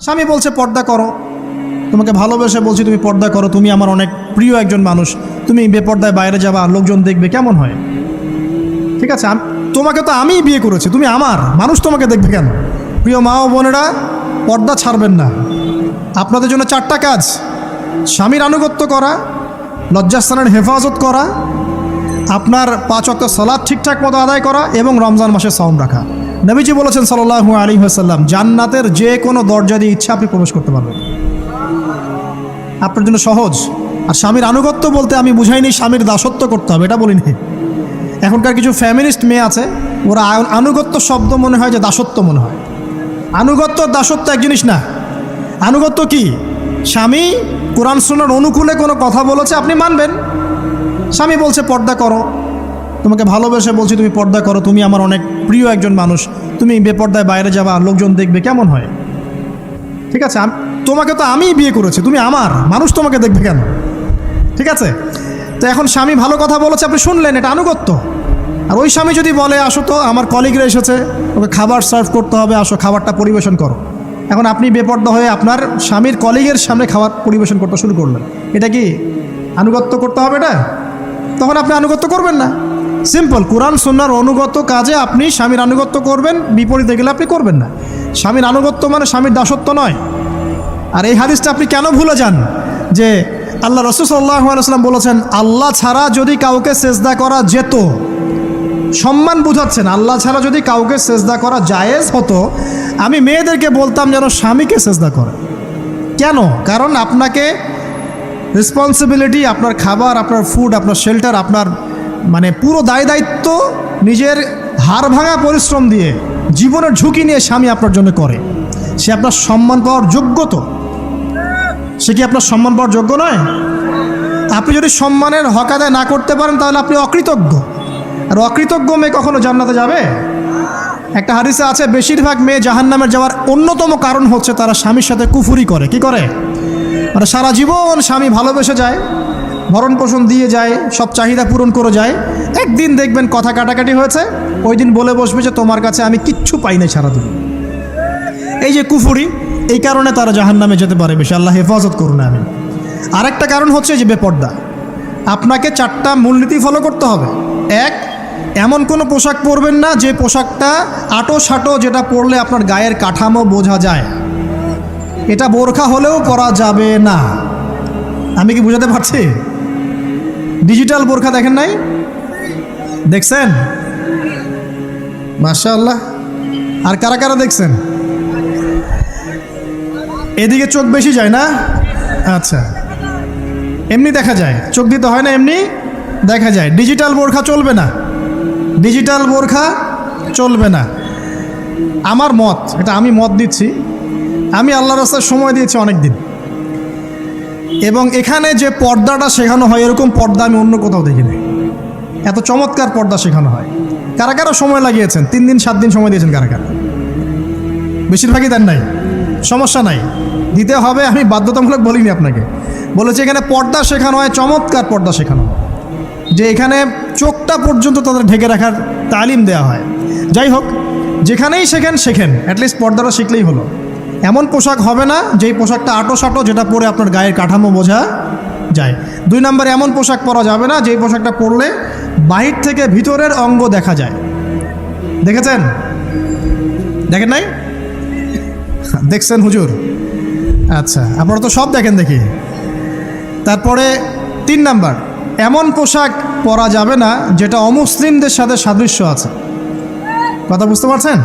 স্বামী বলছে পর্দা করো, তোমাকে ভালোবেসে বলছি তুমি পর্দা করো, তুমি আমার অনেক প্রিয় একজন মানুষ, তুমি বেপর্দায় বাইরে যাবা, লোকজন দেখবে, কেমন হয়? ঠিক আছে, তোমাকে তো আমিই বিয়ে করেছি, তুমি আমার মানুষ, তোমাকে দেখবে কেন? প্রিয় মা ও বোনেরা, পর্দা ছাড়বেন না। আপনাদের জন্য 4টা কাজ: স্বামীর আনুগত্য করা, লজ্জাস্থানের হেফাজত করা, আপনার 5 ওয়াক্ত সালাত ঠিকঠাক মতো আদায় করা এবং রমজান মাসে সাওম রাখা। নবীজি বলেছেন সাল্লাল্লাহু আলাইহি ওয়াসাল্লাম, জান্নাতের যে কোনো দরজা দিয়ে ইচ্ছা আপনি প্রবেশ করতে পারবেন। আপনার জন্য সহজ। আর স্বামীর আনুগত্য বলতে আমি বুঝাইনি স্বামীর দাসত্ব করতে হবে, এটা বলিনি। এখনকার কিছু ফ্যামিলিস্ট মেয়ে আছে, ওরা আনুগত্য শব্দ মনে হয় যে দাসত্ব মনে হয়। আনুগত্য দাসত্ব এক জিনিস না। আনুগত্য কি? স্বামী কোরআন সুন্নাহর অনুকূলে কোনো কথা বলেছে, আপনি মানবেন। স্বামী বলছে পর্দা করো, তোমাকে ভালোবেসে বলছি তুমি পর্দা করো, তুমি আমার অনেক প্রিয় একজন মানুষ, তুমি বেপর্দায় বাইরে যাবা, লোকজন দেখবে, কেমন হয়? ঠিক আছে, তোমাকে তো আমিই বিয়ে করেছি, তুমি আমার মানুষ, তোমাকে দেখবে কেন? ঠিক আছে, তো এখন স্বামী ভালো কথা বলেছে, আপনি শুনলেন, এটা আনুগত্য। আর ওই স্বামী যদি বলে আসো তো আমার কলিগরা এসেছে, ওকে খাবার সার্ভ করতে হবে, আসো খাবারটা পরিবেশন করো, এখন আপনি বেপর্দা হয়ে আপনার স্বামীর কলিগের সামনে খাবার পরিবেশন করতে শুরু করলেন, এটা কি আনুগত্য করতে হবে? এটা তখন আপনি আনুগত্য করবেন না। সিম্পল, কোরআন সুন্নাহর অনুগত কাজে আপনি স্বামীর আনুগত্য করবেন, বিপরীতে গেলে আপনি করবেন না। স্বামীর আনুগত্য মানে স্বামীর দাসত্ব নয়। আর এই হাদিসটা আপনি কেন ভুলে যান যে আল্লাহ রাসূল সাল্লাল্লাহু আলাইহি ওয়াসাল্লাম বলেছেন, আল্লাহ ছাড়া যদি কাউকে সেজদা করা যেত, সম্মান বুঝাচ্ছেন, আল্লাহ ছাড়া যদি কাউকে সেজদা করা জায়েজ হতো, আমি মেয়েদেরকে বলতাম যেন স্বামীকে সেজদা করে। কেন? কারণ আপনাকে রেসপন্সিবিলিটি, আপনার খাবার, আপনার ফুড, আপনার শেল্টার, আপনার মানে পুরো দায় দায়িত্ব নিজের হাড় ভাঙা পরিশ্রম দিয়ে, জীবনের ঝুঁকি নিয়ে স্বামী আপনার জন্য করে। সে আপনার সম্মান পাওয়ার যোগ্য তো? সে কি আপনার সম্মান পাওয়ার যোগ্য নয়? আপনি যদি সম্মানের হক আদায় না করতে পারেন তাহলে আপনি অকৃতজ্ঞ। আর অকৃতজ্ঞ মেয়ে কখনো জান্নাতে যাবে? একটা হাদিসে আছে, বেশিরভাগ মেয়ে জাহান্নামের যাওয়ার অন্যতম কারণ হচ্ছে তারা স্বামীর সাথে কুফুরি করে। কি করে? মানে সারা জীবন স্বামী ভালোবেসে যায়, ভরণ পোষণ দিয়ে যায়, সব চাহিদা পূরণ করে যায়, একদিন দেখবেন কথা কাটাকাটি হয়েছে, ওই দিন বলে বসবে যে তোমার কাছে আমি কিচ্ছু পাই নাই সারাদিন। এই যে কুফুরি, এই কারণে তারা জাহান্নামে যেতে পারে বেশি। আল্লাহ হেফাজত করুন। আমি আরেকটা কারণ হচ্ছে যে বেপর্দা। আপনাকে 4টা মূলনীতি ফলো করতে হবে। 1, এমন কোনো পোশাক পরবেন না যে পোশাকটা আটো সাটো, যেটা পরলে আপনার গায়ের কাঠামো বোঝা যায়। এটা বোরখা হলেও পরা যাবে না। আমি কি বুঝাতে পারছি? ডিজিটাল বোরখা দেখেন নাই? দেখছেন? মাশাআল্লাহ। আর কারা কারা দেখছেন? এদিকে চোখ বেশি যায় না? আচ্ছা, এমনি দেখা যায়, চোখ দিতে হয় না, এমনি দেখা যায়। ডিজিটাল বোরখা চলবে না, ডিজিটাল বোরখা চলবে না। আমার মত, এটা আমি মত দিচ্ছি, আমি আল্লাহর রাস্তায় সময় দিয়েছি অনেক দিন, এবং এখানে যে পর্দাটা শেখানো হয় এরকম পর্দা আমি অন্য কোথাও দেখিনি। এত চমৎকার পর্দা শেখানো হয়। কারা কারা সময় লাগিয়েছেন? 3 দিন 7 দিন সময় দিয়েছেন কারা কারা? বেশিরভাগই দেন নাই। সমস্যা নাই, দিতে হবে, আমি বাধ্যতামূলক বলিনি আপনাকে। বলেছি এখানে পর্দা শেখানো হয়, চমৎকার পর্দা শেখানো হয়, যে এখানে চোখটা পর্যন্ত তাদের ঢেকে রাখার তালিম দেওয়া হয়। যাই হোক, যেখানেই শেখেন অ্যাটলিস্ট পর্দাটা শিখলেই হলো। এমন পোশাক হবে না যেই পোশাকটা আটো সাটো, যেটা পরে আপনার গায়ের কাঠামো বোঝা যায়। 2 নম্বরে এমন পোশাক পরা যাবে না যেই পোশাকটা পরলে বাহির থেকে ভিতরের অঙ্গ দেখা যায়। দেখেছেন? দেখেন নাই? দেখছেন হুজুর? আচ্ছা, আপনারা তো সব দেখেন দেখি। তারপরে 3 নাম্বার, এমন পোশাক পরা যাবে না যেটা অমুসলিমদের সাথে সাদৃশ্য আছে। কথা বুঝতে পারছেন?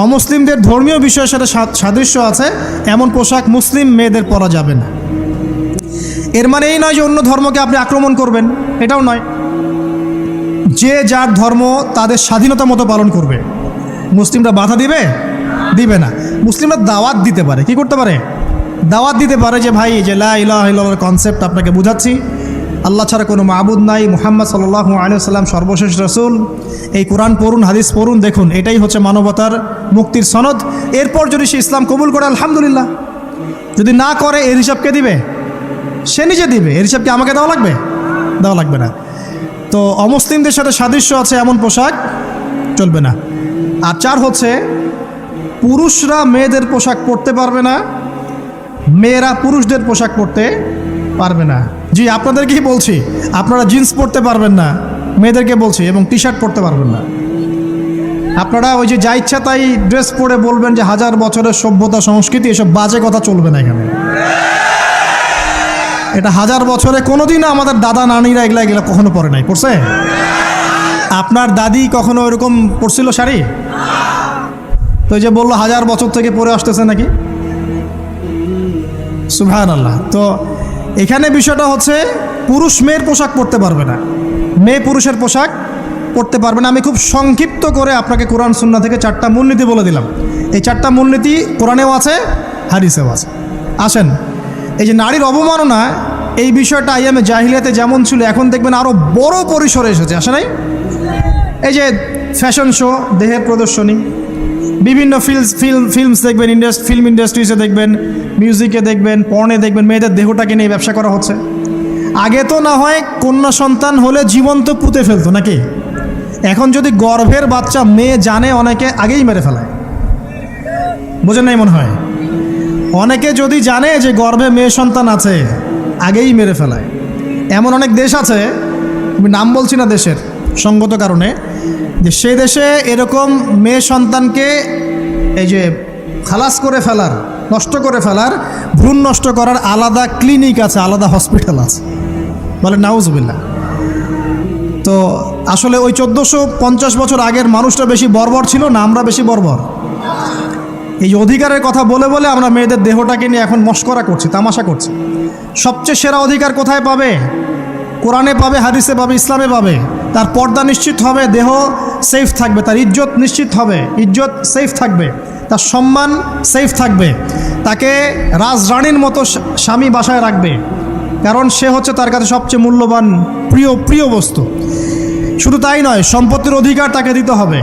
অমুসলিমদের ধর্মীয় বিষয়ের সাথে সাদৃশ্য আছে এমন পোশাক মুসলিম মেয়েদের পরা যাবে না। এর মানে এই নয় যে অন্য ধর্মকে আপনি আক্রমণ করবেন, এটাও নয়। যে যার ধর্ম তাদের স্বাধীনতা মতো পালন করবে। মুসলিমরা বাধা দিবে? দিবে না। মুসলিমরা দাওয়াত দিতে পারে। কি করতে পারে? দাওয়াত দিতে পারে যে ভাই, যে লা ইলাহা ইল্লাল্লাহর কনসেপ্ট আপনাকে বুঝাচ্ছি, আল্লাহ ছাড়া কোনো মাবুদ নাই, মুহাম্মদ সাল্লাল্লাহু আলাইহি ওয়াসাল্লাম সর্বশেষ রাসূল, এই কোরআন পড়ুন, হাদিস পড়ুন, দেখুন এটাই হচ্ছে মানবতার মুক্তির সনদ। এরপর যদি সে ইসলাম কবুল করে আলহামদুলিল্লাহ, যদি না করে এর হিসাব কে দিবে? সে নিজে দিবে। এর হিসাব কি আমাকে দেওয়া লাগবে? দেওয়া লাগবে না। তো অমুসলিমদের সাথে সাদৃশ্য আছে এমন পোশাক চলবে না। আর 4 হচ্ছে পুরুষরা মেয়েদের পোশাক পরতে পারবে না, মেয়েরা পুরুষদের পোশাক পরতে পারবে না। জি, আপনাদেরকেই বলছি, আপনারা জিন্স পরতে পারবেন না, মেয়েদেরকে বলছি, এবং টি শার্ট পরতে পারবেন না। আপনারা ওই যে যা ইচ্ছা তাই ড্রেস পরে বলবেন যে হাজার বছরের সভ্যতা সংস্কৃতি, এসব বাজে কথা চলবে না এখানে। এটা হাজার বছরে কোনোদিনও আমাদের দাদা নানিরা এগুলা কখনো পরে নাই। পড়ছে? আপনার দাদি কখনো এরকম পরছিল শাড়ি? তো এই যে বললো হাজার বছর থেকে পরে আসতেছে নাকি। সুবহানাল্লাহ। তো এখানে বিষয়টা হচ্ছে পুরুষ মেয়ের পোশাক পরতে পারবে না, মেয়ে পুরুষের পোশাক পরতে পারবে না। আমি খুব সংক্ষিপ্ত করে আপনাকে কোরআন সুন্নাহ থেকে 4টা মূলনীতি বলে দিলাম। এই 4টা মূলনীতি কোরআনেও আছে, হাদিসেও আছে। আসেন, এই যে নারীর অবমাননা, এই বিষয়টা আইয়ামে জাহিলিয়াতে যেমন ছিল, এখন দেখবেন আরও বড় পরিসরে এসেছে। আসে নাই? এই যে ফ্যাশন শো, দেহের প্রদর্শনী, বিভিন্ন ফিল্মস দেখবেন, ফিল্ম ইন্ডাস্ট্রিজে দেখবেন, মিউজিকে দেখবেন, পর্নে দেখবেন, মেয়েদের দেহটাকে নিয়ে ব্যবসা করা হচ্ছে। আগে তো না হয় কন্যা সন্তান হলে জীবন্ত পুঁতে ফেলতো নাকি, এখন যদি গর্ভের বাচ্চা মেয়ে জানে, অনেকে আগেই মেরে ফেলায়। বোঝেন নাই মনে হয়? অনেকে যদি জানে যে গর্ভে মেয়ে সন্তান আছে, আগেই মেরে ফেলায়। এমন অনেক দেশ আছে, আমি নাম বলছি না দেশের সঙ্গত কারণে, যে সেই দেশে এরকম মেয়ে সন্তানকে এই যে খালাস করে ফেলার, নষ্ট করে ফেলার, ভ্রূণ নষ্ট করার আলাদা ক্লিনিক আছে, আলাদা হসপিটাল আছে। বলে নাউজুবিল্লাহ। তো আসলে ওই 1450 বছর আগের মানুষটা বেশি বর্বর ছিল না আমরা বেশি বর্বর? এই অধিকারের কথা বলে বলে আমরা মেয়েদের দেহটাকে নিয়ে এখন মস্করা করছি, তামাশা করছি। সবচেয়ে সেরা অধিকার কোথায় পাবে? কোরআনে পাবে, হাদিসে পাবে, ইসলামে পাবে। তার পর্দা নিশ্চিত হবে, দেহ সেফ থাকবে, তার ইজ্জত নিশ্চিত হবে, ইজ্জত সেফ থাকবে, তার সম্মান সেফ থাকবে, তাকে রাজরানীর মতো স্বামী বাসায় রাখবে, কারণ সে হচ্ছে তার কাছে সবচেয়ে মূল্যবান প্রিয় বস্তু। শুধু তাই নয়, সম্পত্তির অধিকার তাকে দিতে হবে।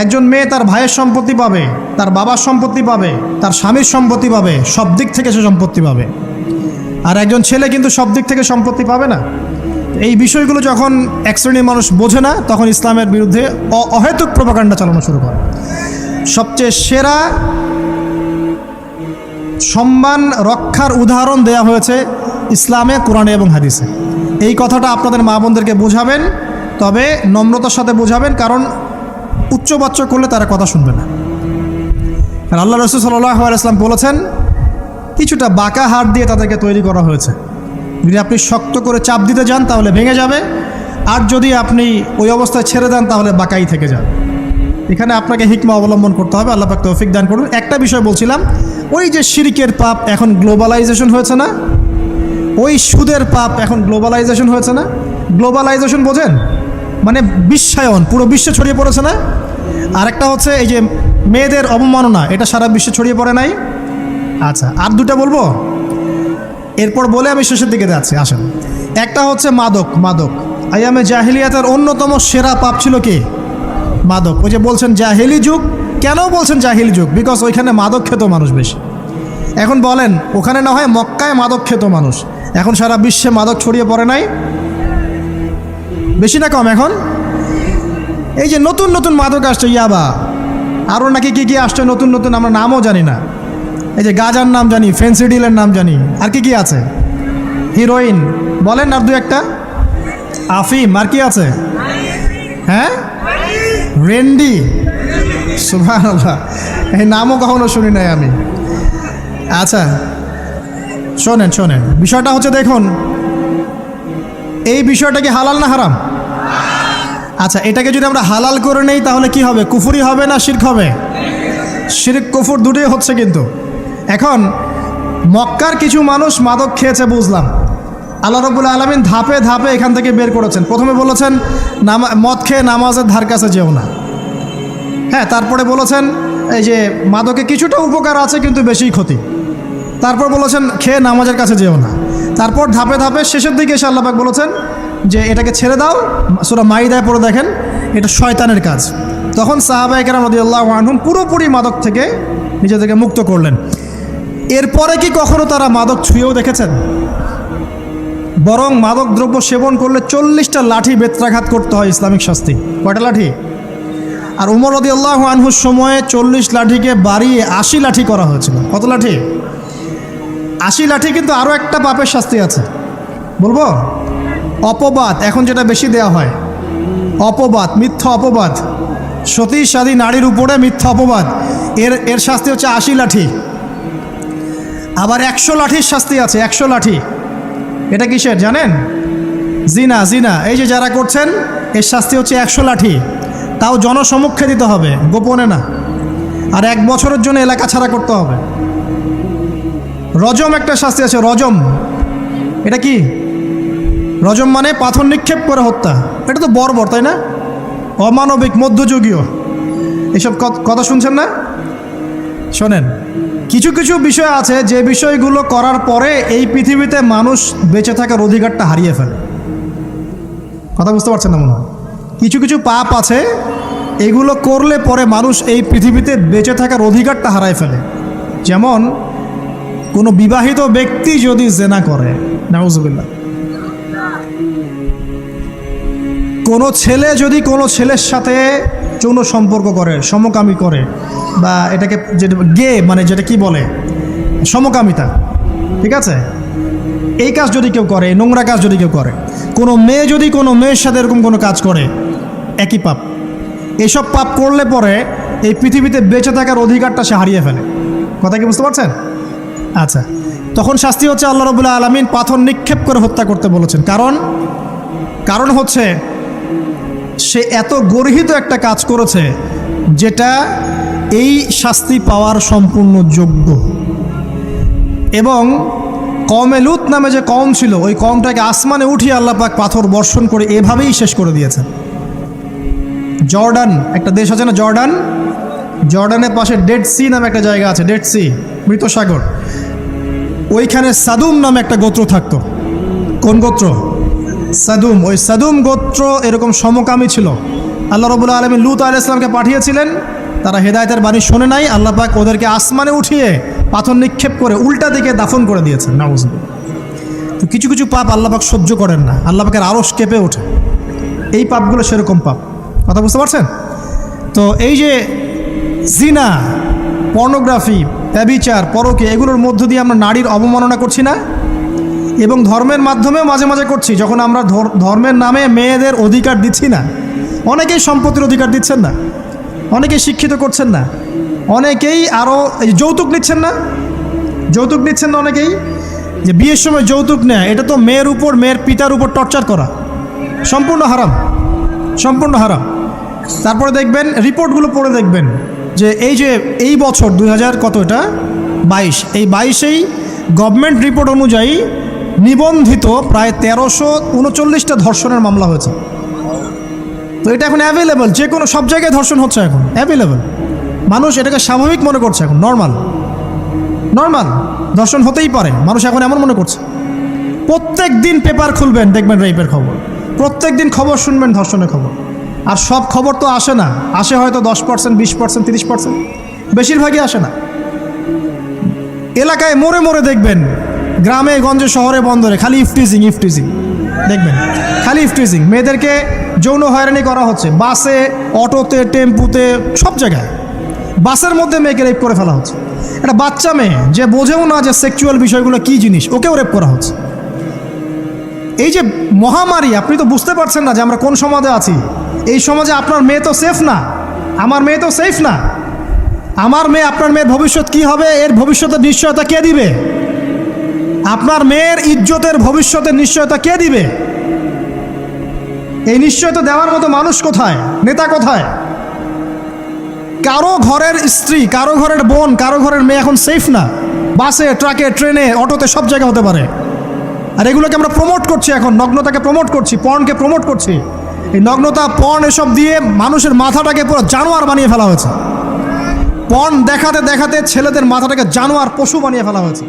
একজন মেয়ে তার ভাইয়ের সম্পত্তি পাবে, তার বাবার সম্পত্তি পাবে, তার স্বামীর সম্পত্তি পাবে, সব দিক থেকে সে সম্পত্তি পাবে। আর একজন ছেলে কিন্তু সব দিক থেকে সম্পত্তি পাবে না। এই বিষয়গুলো যখন এক শ্রেণীর মানুষ বোঝে না, তখন ইসলামের বিরুদ্ধে অহেতুক প্রোপাগান্ডা চালানো শুরু করে। সবচেয়ে সেরা সম্মান রক্ষার উদাহরণ দেয়া হয়েছে ইসলামে, কোরআনে এবং হাদিসে। এই কথাটা আপনাদের মা বোনদেরকে বোঝাবেন, তবে নম্রতার সাথে বোঝাবেন, কারণ উচ্চবাচ্য করলে তারা কথা শুনবে না। আর আল্লাহ রাসূল সাল্লাল্লাহু আলাইহি ওয়াসাল্লাম বলেছেন, কিছুটা বাঁকা হাড় দিয়ে তাদেরকে তৈরি করা হয়েছে। যদি আপনি শক্ত করে চাপ দিতে যান তাহলে ভেঙে যাবে, আর যদি আপনি ওই অবস্থায় ছেড়ে দেন তাহলে বাঁকাই থেকে যাবে। এখানে আপনাকে হিকমা অবলম্বন করতে হবে। আল্লাহ পাক তৌফিক দান করুন। একটা বিষয় বলছিলাম, ওই যে শিরকের পাপ এখন গ্লোবালাইজেশন হয়েছে না, ওই সুদের পাপ এখন গ্লোবালাইজেশন হয়েছে না। গ্লোবালাইজেশন বোঝেন? মানে বিশ্বায়ন, পুরো বিশ্বে ছড়িয়ে পড়েছে না। আরেকটা হচ্ছে এই যে মেয়েদের অবমাননা, এটা সারা বিশ্বে ছড়িয়ে পড়ে নাই। আচ্ছা, আর দুটা বলবো, এরপর বলে আমি শেষের দিকে যাচ্ছি। আসেন, একটা হচ্ছে মাদক। আইয়ামে জাহিলিয়াতের অন্যতম সেরা পাপ ছিল কি? মাদক। ওই যে বলছেন জাহিলি যুগ, কেন বলছেন জাহিলি যুগ? বিকজ ওইখানে মাদক খেত মানুষ বেশি। এখন বলেন, ওখানে না হয় মক্কায় মাদক খেত মানুষ, এখন সারা বিশ্বে মাদক ছড়িয়ে পড়ে নাই? বেশি না কম? এখন এই যে নতুন নতুন মাদক আসছে, ইয়াবা, আরও নাকি কী কী আসছে নতুন নতুন, আমরা নামও জানি না। এই যে গাজার নাম জানি, ফেন্সিডিলের নাম জানি, আর কি কি আছে, হিরোইন বলেন, আর দু একটা, আফিম, আর কি আছে? হ্যাঁ, রেন্ডি, সুবহানাল্লাহ, এই নামও কখনো শুনি নাই আমি। আচ্ছা শোনেন, বিষয়টা হচ্ছে, দেখুন, এই বিষয়টা কি হালাল না হারাম? আচ্ছা, এটাকে যদি আমরা হালাল করে নেই তাহলে কি হবে? কুফরি হবে না শিরক হবে? শিরক কুফর দুটোই হচ্ছে। কিন্তু এখন মক্কার কিছু মানুষ মাদক খেয়েছে বুঝলাম, আল্লাহ রাব্বুল আলামিন ধাপে ধাপে এখান থেকে বের করেছেন। প্রথমে বলেছেন মদ খেয়ে নামাজের ধার কাছে যেও না। হ্যাঁ, তারপরে বলেছেন এই যে মাদকে কিছুটা উপকার আছে কিন্তু বেশি ক্ষতি। তারপর বলেছেন খেয়ে নামাজের কাছে যেও না। তারপর ধাপে ধাপে শেষের দিকে এসে আল্লাহ পাক বলেছেন যে এটাকে ছেড়ে দাও। সূরা মাইদায় পড়ে দেখেন, এটা শয়তানের কাজ। তখন সাহাবায়ে কেরাম রাদিয়াল্লাহু আনহুম পুরোপুরি মাদক থেকে নিজেদেরকে মুক্ত করলেন। এরপরে কি কখনো তারা মাদক ছুঁয়েও দেখেছেন? বরং মাদক দ্রব্য সেবন করলে 40টা লাঠি বেত্রাঘাত করতে হয়, ইসলামিক শাস্তি। কয়টা লাঠি? আর উমর রাদিয়াল্লাহু আনহুর সময়ে 40 লাঠিকে বাড়িয়ে 80 লাঠি করা হয়েছিল। কত লাঠি? 80 লাঠি। কিন্তু আরও একটা পাপের শাস্তি আছে, বলবো? অপবাদ, এখন যেটা বেশি দেওয়া হয়, অপবাদ, মিথ্যা অপবাদ, সতী সাধী নারীর উপরে মিথ্যা অপবাদ, এর শাস্তি হচ্ছে 80 লাঠি। আবার 100 লাঠির শাস্তি আছে, 100 লাঠি। এটা কিসের জানেন? জিনা, জিনা। এই যে যারা করছেন, এর শাস্তি হচ্ছে 100 লাঠি। তাও জনসমক্ষে দিতে হবে, গোপনে না। আর 1 বছরের জন্য এলাকা ছাড়া করতে হবে। রজম একটা শাস্তি আছে, রজম। এটা কি? রজম মানে পাথর নিক্ষেপ করে হত্যা। এটা তো বর্বর, তাই না? অমানবিক, মধ্যযুগীয়। এসব কথা শুনছেন না? শোনেন, কিছু কিছু বিষয় আছে যে বিষয়গুলো করার পরে এই পৃথিবীতে মানুষ বেঁচে থাকার অধিকারটা হারিয়ে ফেলে। কথা বুঝতে পারছেন না মনে হয়? কিছু কিছু পাপ আছে, এগুলো করলে পরে মানুষ এই পৃথিবীতে বেঁচে থাকার অধিকারটা হারায় ফেলে। যেমন কোনো বিবাহিত ব্যক্তি যদি জেনা করে, নাউজুবিল্লাহ, কোনো ছেলে যদি কোনো ছেলের সাথে যৌন সম্পর্ক করে, সমকামী করে, বা এটাকে যেটা গে মানে যেটা কি বলে, সমকামিতা, ঠিক আছে, এই কাজ যদি কেউ করে, নোংরা কাজ যদি কেউ করে, কোনো মেয়ে যদি কোনো মেয়ের সাথে এরকম কোনো কাজ করে, একই পাপ। এইসব পাপ করলে পরে এই পৃথিবীতে বেঁচে থাকার অধিকারটা সে হারিয়ে ফেলে। কথা কি বুঝতে পারছেন? আচ্ছা, তখন শাস্তি হচ্ছে আল্লাহ রাব্বুল আলামিন পাথর নিক্ষেপ করে হত্যা করতে বলেছেন। কারণ হচ্ছে সে এত গর্হিত একটা কাজ করেছে যেটা এই শাস্তি পাওয়ার সম্পূর্ণ যোগ্য। এবং কওমে লূত নামে যে কওম ছিল, ওই কওমটাকে আসমানে উঠিয়ে আল্লাহ পাক পাথর বর্ষণ করে এভাবেই শেষ করে দিয়েছেন। জর্ডান একটা দেশ আছে না, জর্ডান, জর্ডানের পাশে ডেড সি নামে একটা জায়গা আছে, ডেড সি, মৃত সাগর। ওইখানে সাদুম নামে একটা গোত্র থাকতো। কোন গোত্র? সাদুম। ওই সাদুম গোত্র এরকম সমকামী ছিল। আল্লাহ রাব্বুল আলামিন লূত আলাইহিস সালামকে পাঠিয়েছিলেন, তারা হেদায়েতের বাণী শোনে নাই। আল্লাহ পাক ওদেরকে আসমানে উঠিয়ে পাথর নিক্ষেপ করে উল্টা দিকে দাফন করে দিয়েছেন। নাউজুবিল্লাহ। তো কিছু কিছু পাপ আল্লাহ পাক সহ্য করেন না, আল্লাহ পাকের আরশ কেঁপে ওঠে। এই পাপগুলো সেরকম পাপ। কথা বুঝতে পারছেন? তো এই যে জিনা, পর্নোগ্রাফি, ব্যভিচার, পরকে, এগুলোর মধ্য দিয়ে আমরা নারীর অবমাননা করছি না? এবং ধর্মের মাধ্যমেও মাঝে মাঝে করছি, যখন আমরা ধর্মের নামে মেয়েদের অধিকার দিচ্ছি না। অনেকেই সম্পত্তির অধিকার দিচ্ছেন না, অনেকেই শিক্ষিত করছেন না, অনেকেই আরও যৌতুক নিচ্ছেন না, যৌতুক নিচ্ছেন না অনেকেই। যে বিয়ের সময় যৌতুক নেয়, এটা তো মেয়ের উপর, মেয়ের পিতার উপর টর্চার করা, সম্পূর্ণ হারাম, সম্পূর্ণ হারাম। তারপরে দেখবেন, রিপোর্টগুলো পড়ে দেখবেন যে এই বছর 2000 কত, এটা 22, এই 22-এই গভর্নমেন্ট রিপোর্ট অনুযায়ী নিবন্ধিত প্রায় 1339টা ধর্ষণের মামলা হয়েছে। তো এটা এখন অ্যাভেলেবল, যে কোনো সব জায়গায় ধর্ষণ হচ্ছে, এখন অ্যাভেলেবল। মানুষ এটাকে স্বাভাবিক মনে করছে, এখন নর্মাল, নর্মাল ধর্ষণ হতেই পারে, মানুষ এখন এমন মনে করছে। প্রত্যেক দিন পেপার খুলবেন, দেখবেন রেপের খবর, প্রত্যেক দিন খবর শুনবেন ধর্ষণের খবর। আর সব খবর তো আসে না, আসে হয়তো 10%, 20%, 30%, বেশিরভাগই আসে না। এলাকায় মোড়ে মোড়ে দেখবেন, গ্রামে গঞ্জে শহরে বন্দরে খালি ইফটিজিং, ইফটিজিং দেখবেন, খালি ইফটিজিং। মেয়েদেরকে যৌন হয়রানি করা হচ্ছে, বাসে, অটোতে, টেম্পুতে, সব জায়গায়। বাসের মধ্যে মেয়েকে রেপ করে ফেলা হচ্ছে। একটা বাচ্চা মেয়ে যে বোঝেও না যে সেক্সুয়াল বিষয়গুলো কী জিনিস, ওকেও রেপ করা হচ্ছে। এই যে মহামারী, আপনি তো বুঝতে পারছেন না যে আমরা কোন সমাজে আছি। এই সমাজে আপনার মেয়ে তো সেফ না, আমার মেয়ে তো সেফ না। আমার মেয়ে, আপনার মেয়ের ভবিষ্যৎ কি হবে, এর ভবিষ্যতের নিশ্চয়তা কে দিবে? আপনার মেয়ের ইজ্জতের ভবিষ্যতের নিশ্চয়তা কে দিবে? এই নিশ্চয়তা দেওয়ার মতো মানুষ কোথায়, নেতা কোথায়? কারো ঘরের স্ত্রী, কারো ঘরের বোন, কারো ঘরের মেয়ে এখন সেফ না। বাসে, ট্রাকে, ট্রেনে, অটোতে, সব জায়গায় হতে পারে। আর এগুলোকে আমরা প্রমোট করছি, এখন নগ্নতাকে প্রমোট করছি, পর্নকে প্রমোট করছি। এই নগ্নতা, পর্ন, এসব দিয়ে মানুষের মাথাটাকে পুরো জানোয়ার বানিয়ে ফেলা হয়েছে। পর্ন দেখাতে দেখাতে ছেলেদের মাথাটাকে জানোয়ার, পশু বানিয়ে ফেলা হয়েছে।